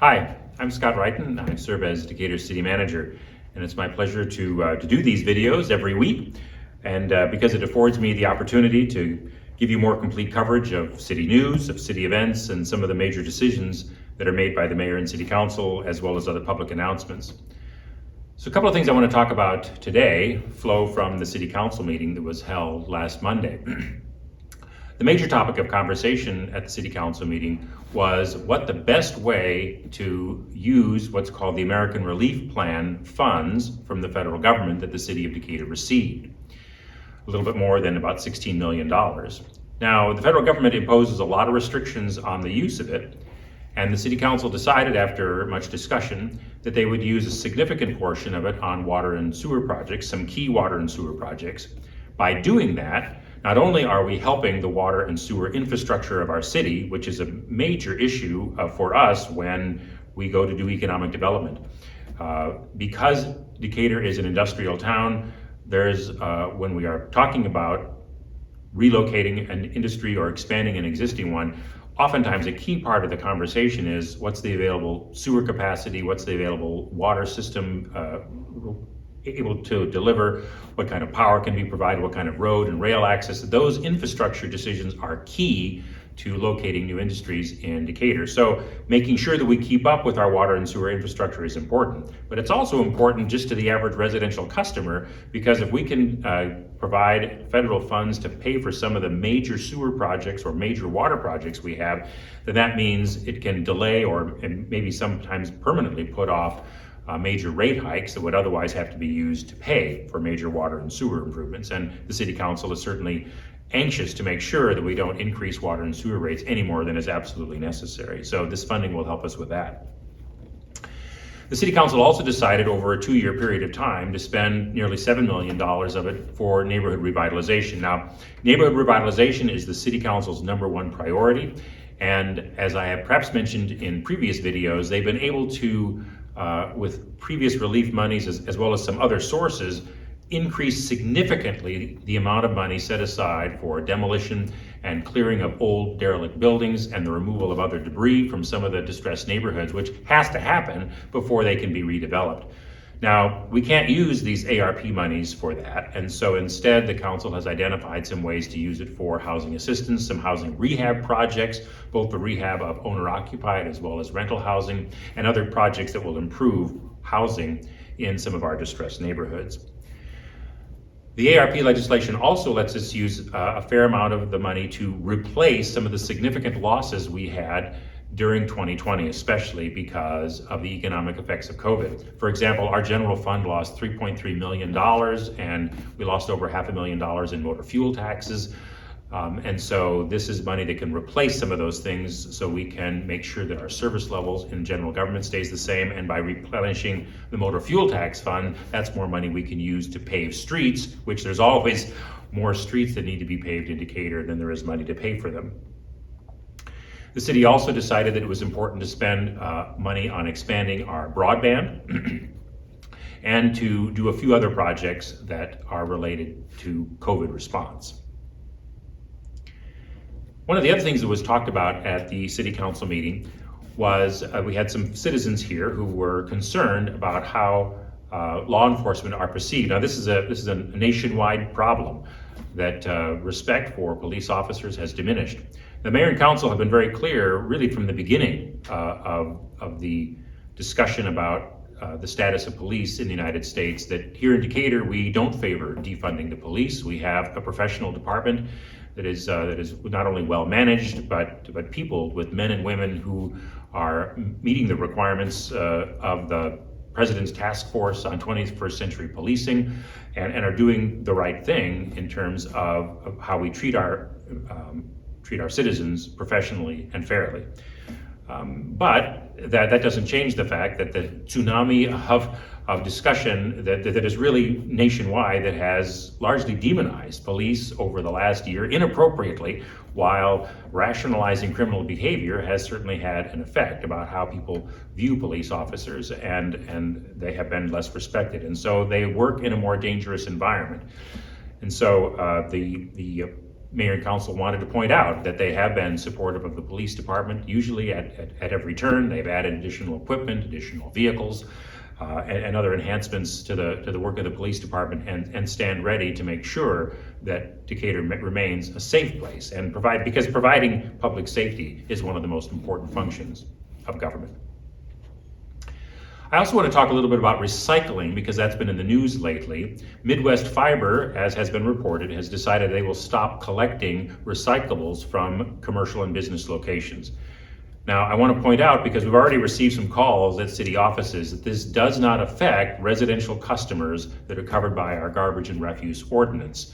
Hi, I'm Scott Wrighton. I serve as Decatur City Manager, and it's my pleasure to do these videos every week. And because it affords me the opportunity to give you more complete coverage of city news, of city events, and some of the major decisions that are made by the mayor and city council, as well as other public announcements. So a couple of things I want to talk about today flow from the city council meeting that was held last Monday. The major topic of conversation at the city council meeting was what the best way to use what's called the American Relief Plan funds from the federal government that the city of Decatur received. A little bit more than about $16 million. Now, the federal government imposes a lot of restrictions on the use of it, and the city council decided after much discussion that they would use a significant portion of it on water and sewer projects, some key water and sewer projects. By doing that, not only are we helping the water and sewer infrastructure of our city, which is a major issue for us when we go to do economic development. Because Decatur is an industrial town, when we are talking about relocating an industry or expanding an existing one, oftentimes a key part of the conversation is what's the available sewer capacity, what's the available water system able to deliver, what kind of power can be provided, what kind of road and rail access. Those infrastructure decisions are key to locating new industries in Decatur. So making sure that we keep up with our water and sewer infrastructure is important. But it's also important just to the average residential customer, because if we can provide federal funds to pay for some of the major sewer projects or major water projects we have, then that means it can delay or maybe sometimes permanently put off major rate hikes that would otherwise have to be used to pay for major water and sewer improvements. And the city council is certainly anxious to make sure that we don't increase water and sewer rates any more than is absolutely necessary. So this funding will help us with that. The city council also decided over a 2-year period of time to spend nearly $7 million of it for neighborhood revitalization. Now, neighborhood revitalization is the city council's #1 priority. And as I have perhaps mentioned in previous videos, they've been able to with previous relief monies as well as some other sources, increase significantly the amount of money set aside for demolition and clearing of old derelict buildings and the removal of other debris from some of the distressed neighborhoods, which has to happen before they can be redeveloped. Now, we can't use these ARP monies for that, and so instead the council has identified some ways to use it for housing assistance, some housing rehab projects, both the rehab of owner-occupied as well as rental housing, and other projects that will improve housing in some of our distressed neighborhoods. The ARP legislation also lets us use a fair amount of the money to replace some of the significant losses we had during 2020, especially because of the economic effects of COVID. For example, our general fund lost $3.3 million, and we lost over $500,000 in motor fuel taxes. And so this is money that can replace some of those things so we can make sure that our service levels in general government stays the same. And by replenishing the motor fuel tax fund, that's more money we can use to pave streets, which there's always more streets that need to be paved in Decatur than there is money to pay for them. The city also decided that it was important to spend money on expanding our broadband and to do a few other projects that are related to COVID response. One of the other things that was talked about at the city council meeting was we had some citizens here who were concerned about how law enforcement are perceived. Now, this is a nationwide problem that respect for police officers has diminished. The mayor and council have been very clear, really from the beginning of the discussion about the status of police in the United States, that here in Decatur we don't favor defunding the police. We have a professional department that is not only well managed, but peopled with men and women who are meeting the requirements of the President's task force on 21st century policing, and are doing the right thing in terms of how we treat our citizens professionally and fairly. But that doesn't change the fact that the tsunami of discussion that is really nationwide, that has largely demonized police over the last year inappropriately, while rationalizing criminal behavior, has certainly had an effect about how people view police officers, and they have been less respected. And so they work in a more dangerous environment. And so the Mayor and Council wanted to point out that they have been supportive of the police department, usually at every turn. They've added additional equipment, additional vehicles, and other enhancements to the work of the police department, and stand ready to make sure that Decatur remains a safe place, and because providing public safety is one of the most important functions of government. I also want to talk a little bit about recycling, because that's been in the news lately. Midwest Fiber, as has been reported, has decided they will stop collecting recyclables from commercial and business locations. Now, I want to point out, because we've already received some calls at city offices, that this does not affect residential customers that are covered by our garbage and refuse ordinance.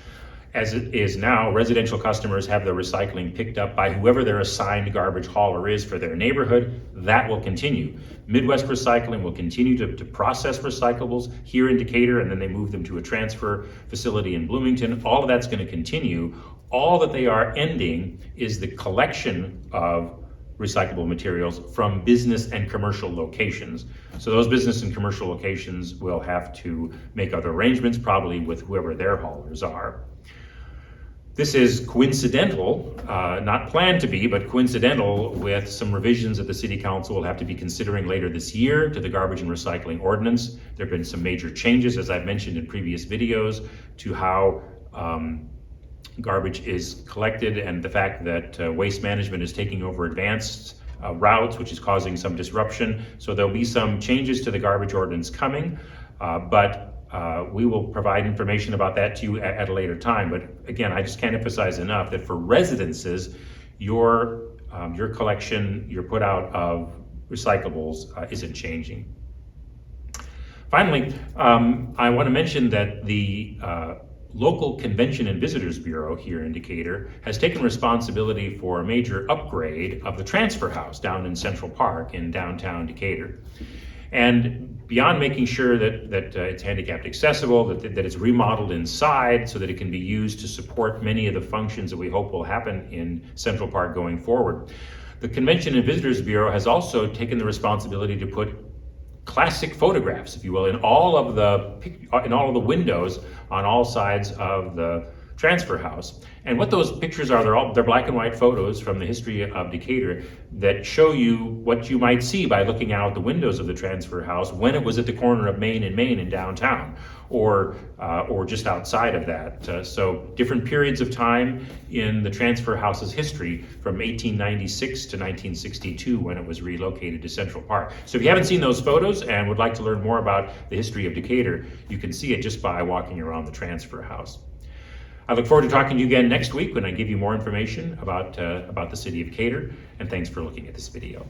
As it is now, residential customers have their recycling picked up by whoever their assigned garbage hauler is for their neighborhood. That will continue. Midwest Recycling will continue to process recyclables here in Decatur, and then they move them to a transfer facility in Bloomington. All of that's going to continue. All that they are ending is the collection of recyclable materials from business and commercial locations. So those business and commercial locations will have to make other arrangements, probably with whoever their haulers are. This is coincidental, not planned to be, but coincidental with some revisions that the City Council will have to be considering later this year to the garbage and recycling ordinance. There have been some major changes, as I've mentioned in previous videos, to how garbage is collected, and the fact that waste management is taking over advanced routes, which is causing some disruption. So there'll be some changes to the garbage ordinance coming, but we will provide information about that to you at a later time. But again, I just can't emphasize enough that for residences, your collection, your put out of recyclables isn't changing. Finally, I want to mention that the local Convention and Visitors Bureau here in Decatur has taken responsibility for a major upgrade of the transfer house down in Central Park in downtown Decatur. And beyond making sure that it's handicapped accessible, that it's remodeled inside so that it can be used to support many of the functions that we hope will happen in Central Park going forward, the Convention and Visitors Bureau has also taken the responsibility to put classic photographs, if you will, in all of the windows on all sides of the transfer house. And what those pictures are, they're black and white photos from the history of Decatur that show you what you might see by looking out the windows of the transfer house when it was at the corner of Main and Main in downtown, or just outside of that. So different periods of time in the transfer house's history, from 1896 to 1962 when it was relocated to Central Park. So if you haven't seen those photos and would like to learn more about the history of Decatur, you can see it just by walking around the transfer house. I look forward to talking to you again next week when I give you more information about the city of Decatur, and thanks for looking at this video.